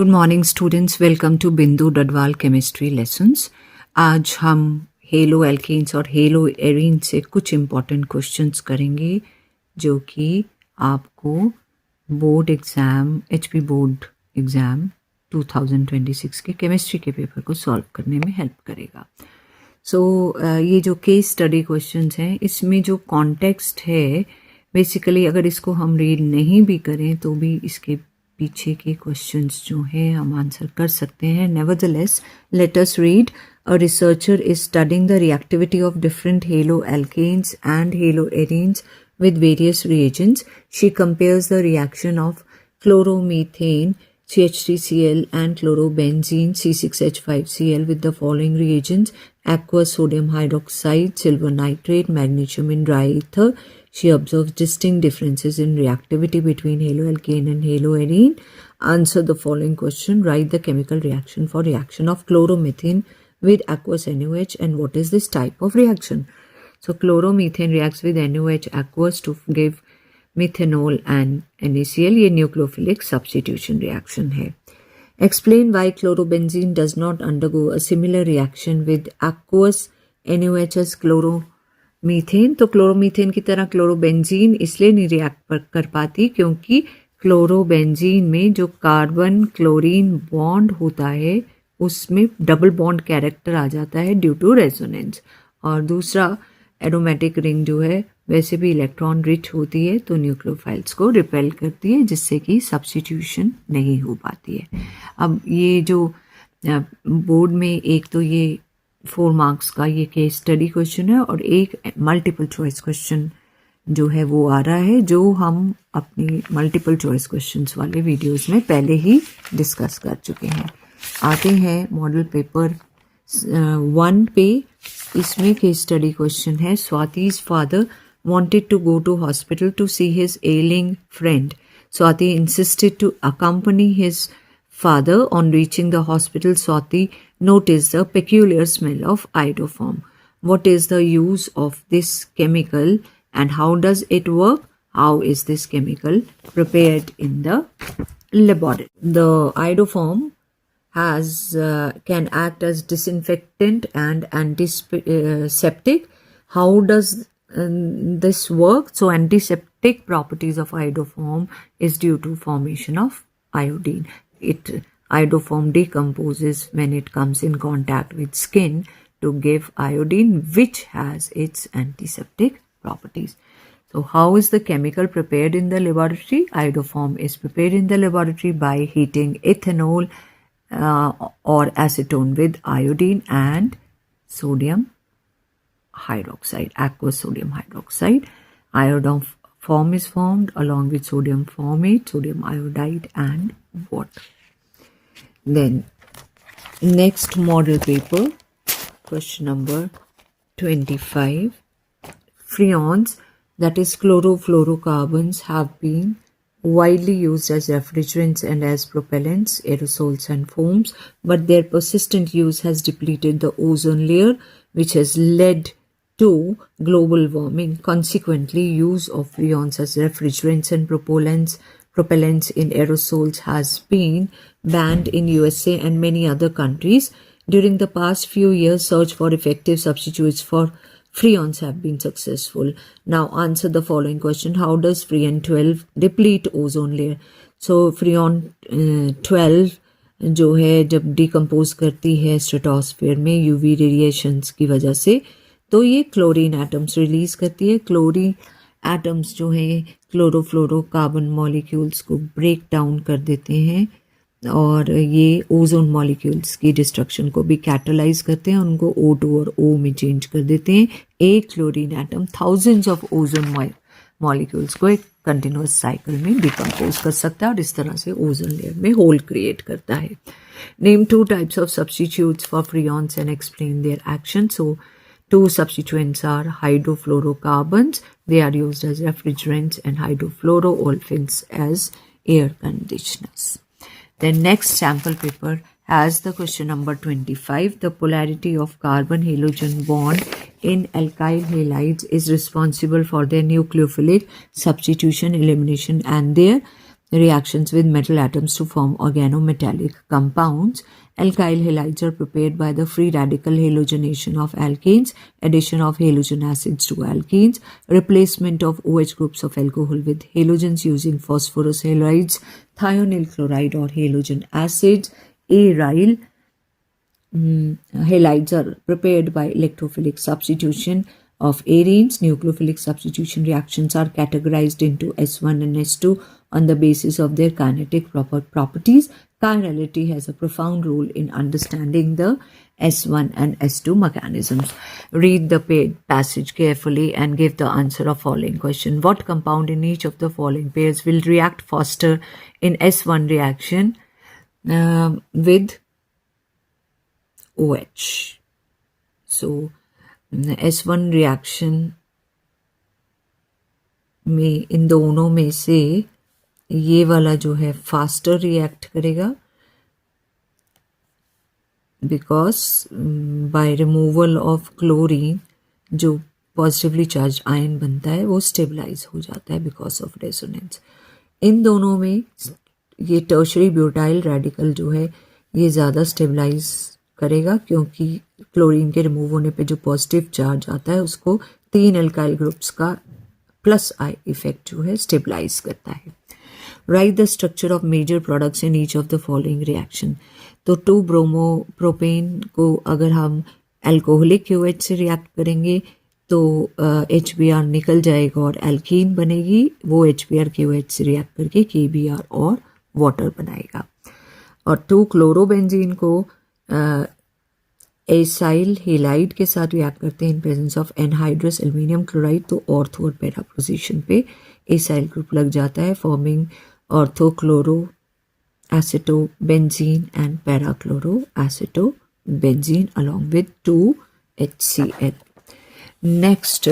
Good morning students, welcome to Bindu Dadwal chemistry lessons. आज हम haloalkanes और हेलो एरीन से कुछ इम्पॉर्टेंट क्वेश्चंस करेंगे जो कि आपको board exam HP board exam 2026 के केमिस्ट्री के पेपर को सॉल्व करने में हेल्प करेगा। ये जो केस स्टडी क्वेश्चंस हैं, इसमें जो कॉन्टेक्स्ट है बेसिकली अगर इसको हम रीड नहीं भी करें तो भी इसके पीछे के क्वेश्चंस जो हैं हम आंसर कर सकते हैं। Nevertheless, let us read. A researcher is studying the reactivity of different haloalkanes and haloarenes with various reagents. She compares the reaction of chloromethane CH3Cl and chlorobenzene C6H5Cl with the following reagents: aqueous sodium hydroxide, silver nitrate, magnesium in dry ether. She observes distinct differences in reactivity between haloalkane and haloarene. Answer the following question. Write the chemical reaction for reaction of chloromethane with aqueous NaOH and what is this type of reaction? So chloromethane reacts with NaOH aqueous to give methanol and NaCl. ये nucleophilic substitution reaction है. Explain why chlorobenzene does not undergo a similar reaction with aqueous NaOH as chlorometane. तो chloromethane की तरह chlorobenzene इसलिए नहीं react कर पाती क्योंकि क्लोरोबेंजीन में जो कार्बन क्लोरीन बॉन्ड होता है उसमें डबल बॉन्ड कैरेक्टर आ जाता है ड्यू टू रेजोनेंस, और दूसरा एरोमेटिक रिंग जो है वैसे भी इलेक्ट्रॉन रिच होती है तो न्यूक्लियोफाइल्स को रिपेल करती है जिससे कि सब्स्टिट्यूशन नहीं हो पाती है। अब ये जो बोर्ड में एक तो ये 4 मार्क्स का ये केस स्टडी क्वेश्चन है और एक मल्टीपल चॉइस क्वेश्चन जो है वो आ रहा है जो हम अपनी मल्टीपल चॉइस क्वेश्चंस वाले वीडियोस में पहले ही डिस्कस कर चुके हैं। आते हैं मॉडल पेपर 1 पे। इसमें केस स्टडी क्वेश्चन है, स्वाति's father wanted to go to hospital to see his ailing friend. Swati insisted to accompany his father. On reaching the hospital, Swati noticed the peculiar smell of iodoform. What is the use of this chemical and how does it work? How is this chemical prepared in the laboratory? The iodoform can act as disinfectant and antiseptic. How does this work? So antiseptic properties of iodoform is due to formation of iodine. Iodoform decomposes when it comes in contact with skin to give iodine, which has its antiseptic properties. So how is the chemical prepared in the laboratory? Iodoform is prepared in the laboratory by heating ethanol or acetone with iodine and sodium hydroxide, aqueous sodium hydroxide. Iodoform is formed along with sodium formate, sodium iodide and water. Then next model paper, question number 25. Freons, that is chlorofluorocarbons, have been widely used as refrigerants and as propellants, aerosols and foams, but their persistent use has depleted the ozone layer, which has led to global warming. Consequently, use of freons as refrigerants and propellants in aerosols has been banned in USA and many other countries. During the past few years, search for effective substitutes for freons have been successful. Now answer the following question. How does freon 12 deplete ozone layer? So freon 12 जो है जब decompose करती है stratosphere में UV radiations की वजह से तो ये क्लोरीन एटम्स रिलीज करती है। क्लोरीन एटम्स जो हैं क्लोरोफ्लोरोकार्बन मॉलिक्यूल्स को ब्रेक डाउन कर देते हैं और ये ओजोन मॉलिक्यूल्स की डिस्ट्रक्शन को भी कैटलाइज करते हैं, उनको O2 और O में चेंज कर देते हैं। एक chlorine atom thousands of ozone molecules को एक कंटिन्यूअस साइकिल में डिकम्पोज कर सकता है और इस तरह से ओजोन लेयर में होल क्रिएट करता है। Name 2 types of substitutes for freons and explain their action. So 2 substituents are hydrofluorocarbons. They are used as refrigerants and hydrofluoroolefins as air conditioners. The next sample paper has the question number 25. The polarity of carbon-halogen bond in alkyl halides is responsible for their nucleophilic substitution, elimination and their reactions with metal atoms to form organometallic compounds. Alkyl halides are prepared by the free radical halogenation of alkanes, addition of halogen acids to alkenes, replacement of OH groups of alcohol with halogens using phosphorus halides, thionyl chloride or halogen acids. Aryl halides are prepared by electrophilic substitution of arenes. Nucleophilic substitution reactions are categorized into S1 and S2 on the basis of their kinetic properties. Chirality has a profound role in understanding the S1 and S2 mechanisms. Read the passage carefully and give the answer of following question. What compound in each of the following pairs will react faster in S1 reaction with OH? So S1 reaction में इन दोनों में से ये वाला जो है faster react करेगा because by removal of chlorine जो पॉजिटिवली चार्ज आयन बनता है वो स्टेबलाइज हो जाता है बिकॉज ऑफ रेजोनेंस. इन दोनों में ये टर्शरी ब्यूटाइल रेडिकल जो है ये ज़्यादा स्टेबलाइज करेगा क्योंकि क्लोरीन के रिमूव होने पे जो पॉजिटिव चार्ज आता है उसको 3 अल्काइल ग्रुप्स का प्लस आई इफेक्ट जो है स्टेबलाइज करता है. Write the structure of major products in each of the following reaction. तो 2 ब्रोमो प्रोपेन को अगर हम अल्कोहलिक क्यूएच से रिएक्ट करेंगे तो HBr निकल जाएगा और एल्कीन बनेगी. वो HBr क्यूएच से रिएक्ट करके KBr और वाटर बनाएगा. और 2 क्लोरोबेंजीन को एसाइल हेलाइड के साथ रिएक्ट करते हैं in presence of anhydrous aluminium chloride. तो ऑर्थो और पैरा पोजीशन पे एसाइल ग्रुप लग जाता है forming ortho chloro एसिटो benzene and para chloro एसिटो benzene along with 2 HCl. Next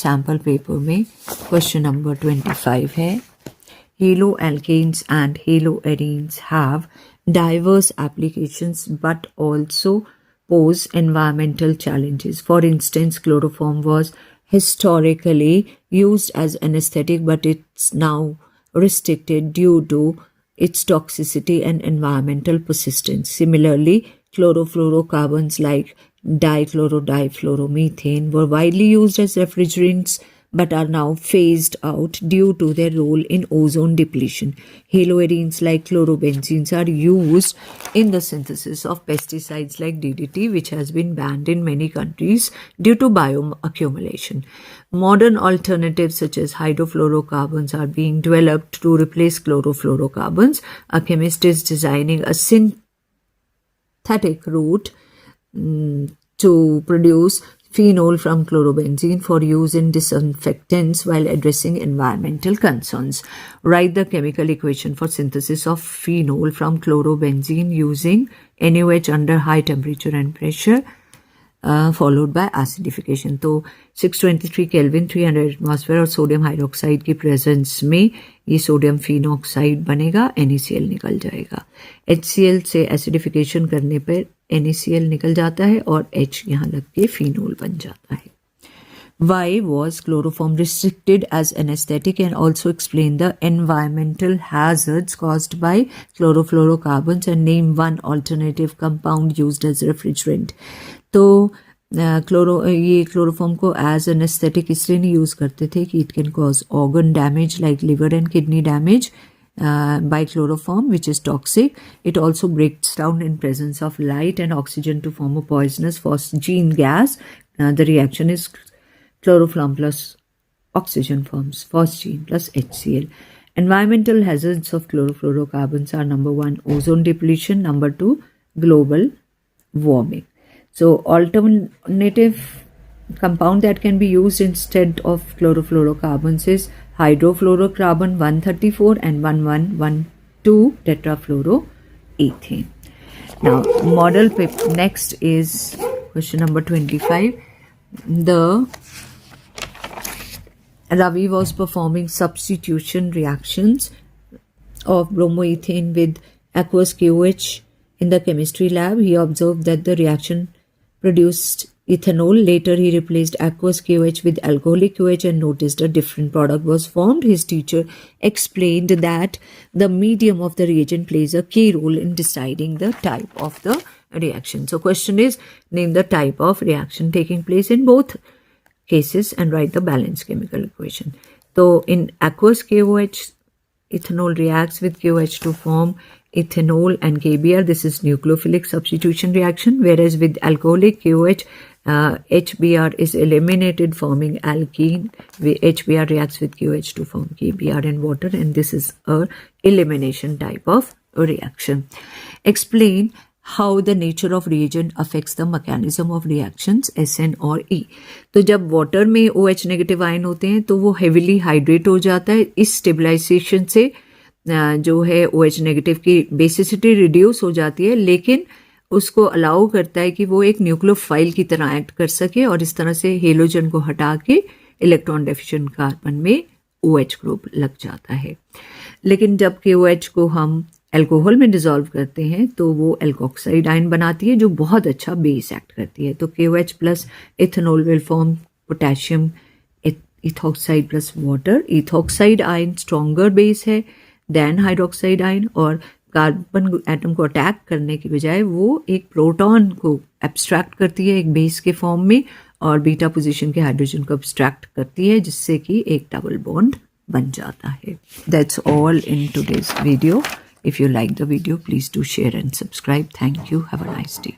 sample paper में क्वेश्चन नंबर 25 है. Haloalkanes and haloarenes have diverse applications but also pose environmental challenges. For instance, chloroform was historically used as anesthetic but it's now restricted due to its toxicity and environmental persistence. Similarly, chlorofluorocarbons like dichloro-difluoromethane were widely used as refrigerants but are now phased out due to their role in ozone depletion. Haloarenes like chlorobenzenes are used in the synthesis of pesticides like DDT, which has been banned in many countries due to bioaccumulation. Modern alternatives such as hydrofluorocarbons are being developed to replace chlorofluorocarbons. A chemist is designing a synthetic route to produce phenol from chlorobenzene for use in disinfectants while addressing environmental concerns. Write the chemical equation for synthesis of phenol from chlorobenzene using NaOH under high temperature and pressure followed by acidification. तो 623 kelvin 300 atmosphere और sodium hydroxide की presence में ये sodium phenoxide बनेगा, NaCl निकल जाएगा. HCl से acidification करने पर NaCl निकल जाता है और H यहाँ लग के फिनोल बन जाता है. Why was chloroform restricted as anesthetic and also explain the environmental hazards caused by chlorofluorocarbons and name one alternative compound used as refrigerant. तो ये क्लोरोफॉर्म को एज एनेस्थेटिक इसलिए नहीं यूज़ करते थे कि it can cause organ damage like liver and kidney damage by chloroform, which is toxic. It also breaks down in presence of light and oxygen to form a poisonous phosgene gas. The reaction is chloroform plus oxygen forms phosgene plus HCl. Environmental hazards of chlorofluorocarbons are number 1, ozone depletion, number 2, global warming. So alternative compound that can be used instead of chlorofluorocarbons is hydrofluorocarbon 134 and 1112 tetrafluoroethane. Now model paper. Next is question number 25. Ravi was performing substitution reactions of bromoethane with aqueous KOH in the chemistry lab. He observed that the reaction produced ethanol. Later he replaced aqueous KOH with alcoholic KOH and noticed a different product was formed. His teacher explained that the medium of the reagent plays a key role in deciding the type of the reaction. So question is, name the type of reaction taking place in both cases and write the balanced chemical equation. So in aqueous KOH, ethanol reacts with KOH to form ethanol and KBr. This is nucleophilic substitution reaction, whereas with alcoholic KOH, HBr is eliminated, forming alkene. HBr reacts with KOH to form KBr in water, and this is a elimination type of reaction. Explain how the nature of reagent affects the mechanism of reactions SN और E. तो जब water में OH negative ion होते हैं तो वो heavily hydrate हो जाता है. इस स्टेबलाइजेशन से जो है OH नेगेटिव की बेसिसिटी रिड्यूस हो जाती है, लेकिन उसको अलाउ करता है कि वो एक न्यूक्लियोफाइल की तरह एक्ट कर सके और इस तरह से हेलोजन को हटा के इलेक्ट्रॉन डेफिशिएंट कार्बन में OH ग्रुप लग जाता है. लेकिन जब KOH को हम अल्कोहल में डिसॉल्व करते हैं तो वो एल्कोक्साइड आयन बनाती है जो बहुत अच्छा बेस एक्ट करती है. तो KOH plus ethanol will form potassium ethoxide plus water. Ethoxide ion stronger base है देन हाइड्रोक्साइड आयन, और कार्बन एटम को अटैक करने की बजाय वो एक प्रोटॉन को एब्स्ट्रैक्ट करती है एक बेस के फॉर्म में, और बीटा पोजीशन के हाइड्रोजन को एब्स्ट्रैक्ट करती है, जिससे कि एक डबल बॉन्ड बन जाता है. That's all in today's video. If you like the video, please do share and subscribe. Thank you. Have a nice day.